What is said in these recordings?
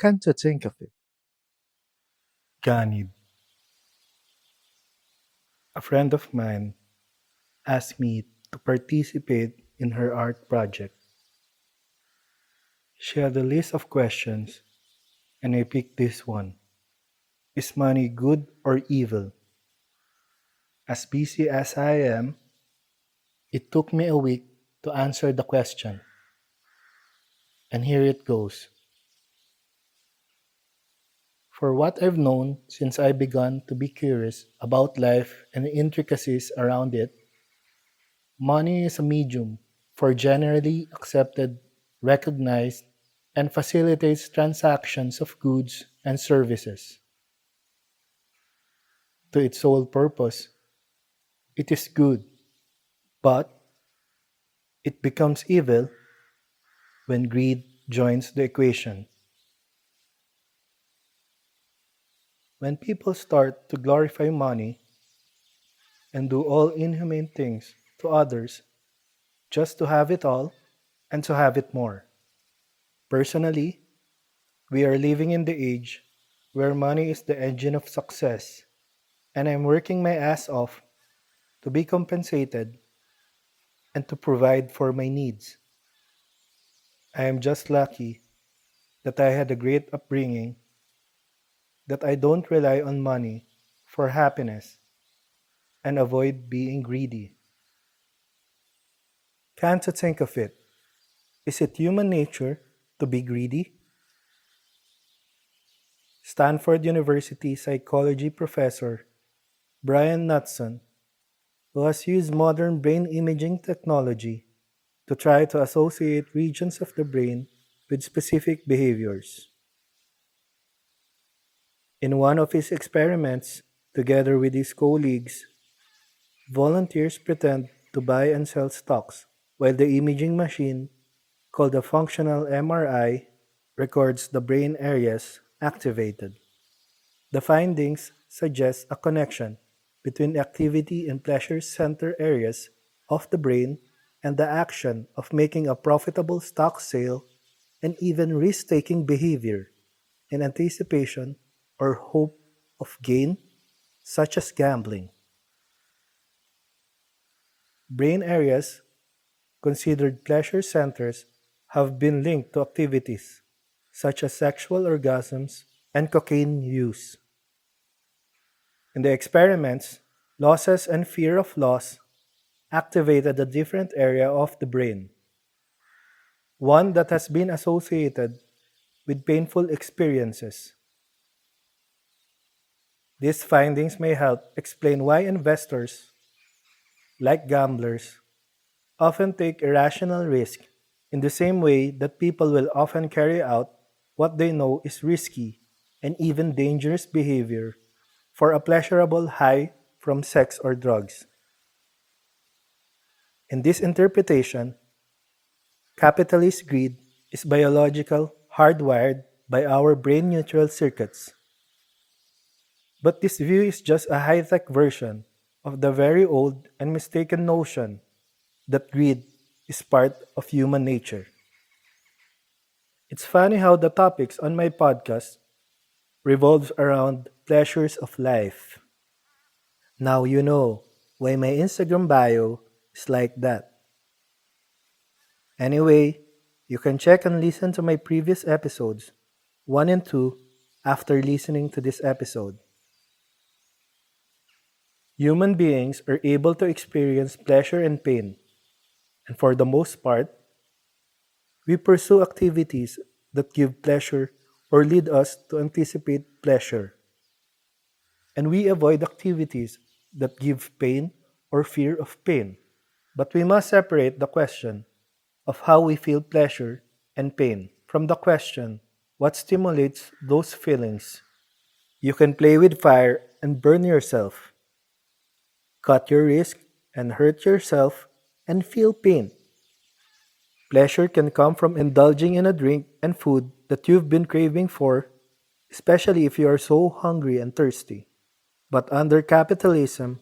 Come to think of it, Ganid, a friend of mine, asked me to participate in her art project. She had a list of questions, and I picked this one. Is money good or evil? As busy as I am, it took me a week to answer the question. And here it goes. For what I've known since I began to be curious about life and the intricacies around it, money is a medium for generally accepted, recognized, and facilitates transactions of goods and services. To its sole purpose, it is good, but it becomes evil when greed joins the equation. When people start to glorify money and do all inhumane things to others just to have it all and to have it more. Personally, we are living in the age where money is the engine of success, and I'm working my ass off to be compensated and to provide for my needs. I am just lucky that I had a great upbringing, that I don't rely on money for happiness and avoid being greedy. Can't you think of it? Is it human nature to be greedy? Stanford University psychology professor Brian Knudson, who has used modern brain imaging technology to try to associate regions of the brain with specific behaviors. In one of his experiments, together with his colleagues, volunteers pretend to buy and sell stocks while the imaging machine, called a functional MRI, records the brain areas activated. The findings suggest a connection between activity in pleasure center areas of the brain and the action of making a profitable stock sale and even risk taking behavior in anticipation or hope of gain, such as gambling. Brain areas considered pleasure centers have been linked to activities such as sexual orgasms and cocaine use. In the experiments, losses and fear of loss activated a different area of the brain, one that has been associated with painful experiences. These findings may help explain why investors, like gamblers, often take irrational risk in the same way that people will often carry out what they know is risky and even dangerous behavior for a pleasurable high from sex or drugs. In this interpretation, capitalist greed is biological, hardwired by our brain neutral circuits. But this view is just a high tech version of the very old and mistaken notion that greed is part of human nature. It's funny how the topics on my podcast revolves around pleasures of life. Now you know why my Instagram bio is like that. Anyway, you can check and listen to my previous episodes, 1 and 2, after listening to this episode. Human beings are able to experience pleasure and pain, and for the most part, we pursue activities that give pleasure or lead us to anticipate pleasure, and we avoid activities that give pain or fear of pain. But we must separate the question of how we feel pleasure and pain from the question what stimulates those feelings. You can play with fire and burn yourself, cut your wrist and hurt yourself and feel pain. Pleasure can come from indulging in a drink and food that you've been craving for, especially if you are so hungry and thirsty. But under capitalism,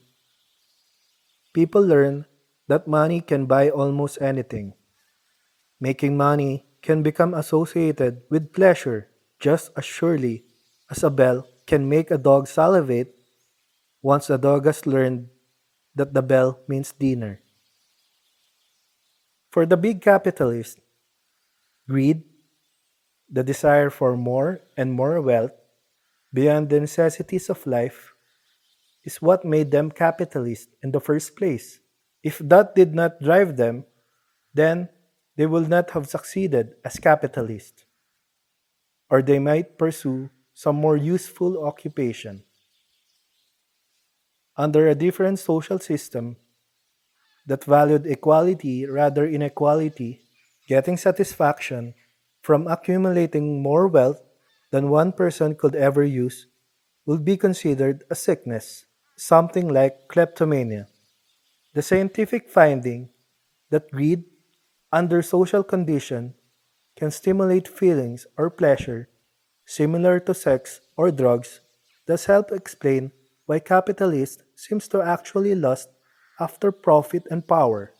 people learn that money can buy almost anything. Making money can become associated with pleasure, just as surely as a bell can make a dog salivate once the dog has learned that the bell means dinner. For the big capitalist, greed, the desire for more and more wealth beyond the necessities of life, is what made them capitalists in the first place. If that did not drive them, then they will not have succeeded as capitalists, or they might pursue some more useful occupation. Under a different social system that valued equality rather inequality, getting satisfaction from accumulating more wealth than one person could ever use would be considered a sickness, something like kleptomania. The scientific finding that greed, under social condition, can stimulate feelings or pleasure similar to sex or drugs does help explain why capitalists seems to actually lust after profit and power,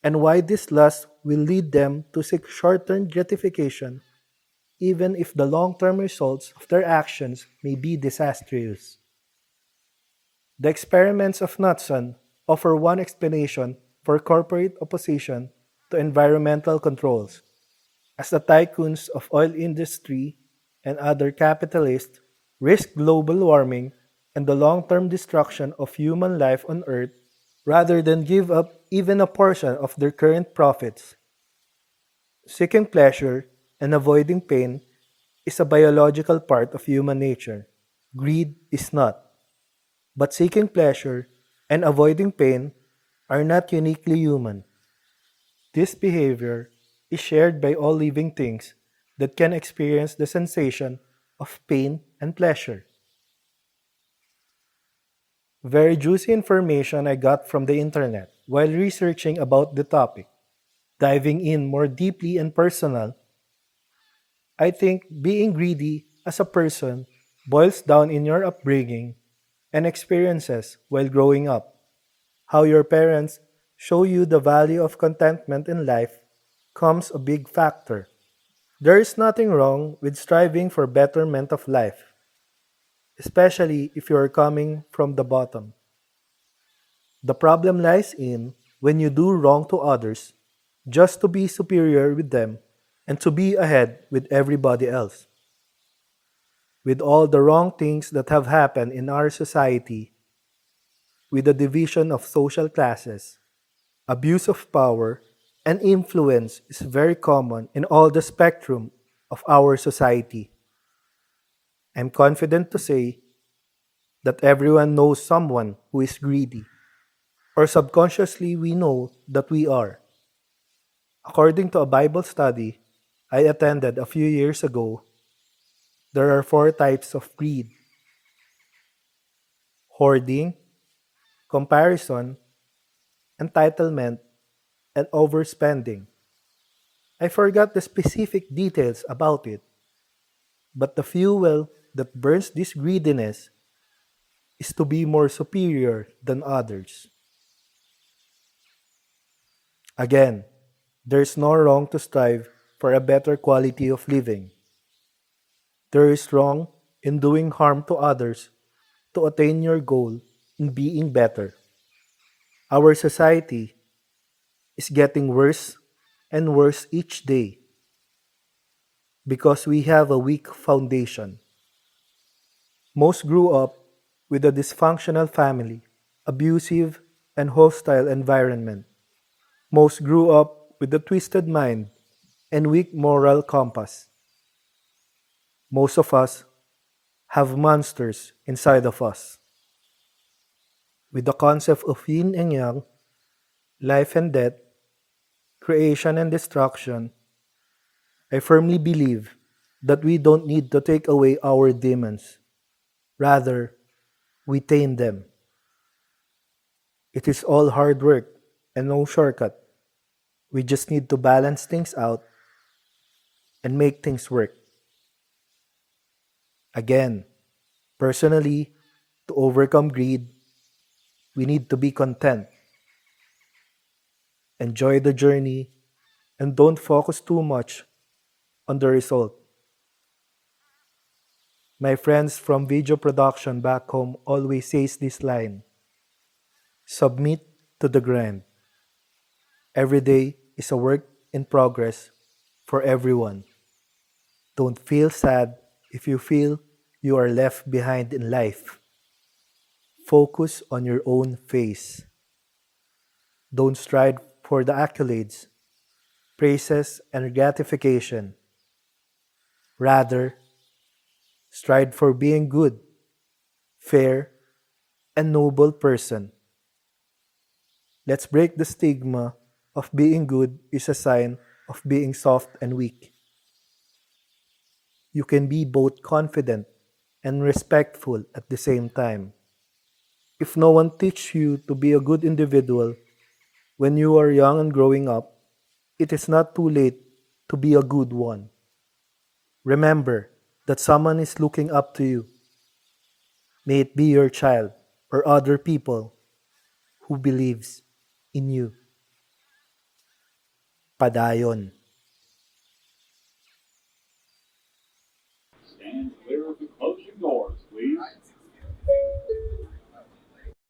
and why this lust will lead them to seek short-term gratification even if the long-term results of their actions may be disastrous. The experiments of Knudsen offer one explanation for corporate opposition to environmental controls. As the tycoons of oil industry and other capitalists risk global warming and the long-term destruction of human life on earth rather than give up even a portion of their current profits. Seeking pleasure and avoiding pain is a biological part of human nature. Greed is not. But seeking pleasure and avoiding pain are not uniquely human. This behavior is shared by all living things that can experience the sensation of pain and pleasure. Very juicy information I got from the internet while researching about the topic. Diving in more deeply and personal, I think being greedy as a person boils down in your upbringing and experiences while growing up. How your parents show you the value of contentment in life comes a big factor. There is nothing wrong with striving for betterment of life, especially if you are coming from the bottom. The problem lies in when you do wrong to others just to be superior with them and to be ahead with everybody else. With all the wrong things that have happened in our society, with the division of social classes, abuse of power, and influence is very common in all the spectrum of our society. I'm confident to say that everyone knows someone who is greedy, or subconsciously we know that we are. According to a Bible study I attended a few years ago, there are four types of greed: hoarding, comparison, entitlement, and overspending. I forgot the specific details about it, but the fuel that burns this greediness is to be more superior than others. Again, there's no wrong to strive for a better quality of living. There is wrong in doing harm to others to attain your goal in being better. Our society is getting worse and worse each day because we have a weak foundation. Most grew up with a dysfunctional family, abusive and hostile environment. Most grew up with a twisted mind and weak moral compass. Most of us have monsters inside of us. With the concept of yin and yang, life and death, creation and destruction, I firmly believe that we don't need to take away our demons. Rather, we tame them. It is all hard work and no shortcut. We just need to balance things out and make things work. Again, personally, to overcome greed, we need to be content, enjoy the journey, and don't focus too much on the result. My friends from video production back home always says this line: submit to the grind. Every day is a work in progress for everyone. Don't feel sad if you feel you are left behind in life. Focus on your own pace. Don't strive for the accolades, praises, and gratification. Rather, strive for being good, fair, and noble person. Let's break the stigma of being good is a sign of being soft and weak. You can be both confident and respectful at the same time. If no one teach you to be a good individual when you are young and growing up, it is not too late to be a good one. Remember that someone is looking up to you, may it be your child or other people who believes in you. Padayon.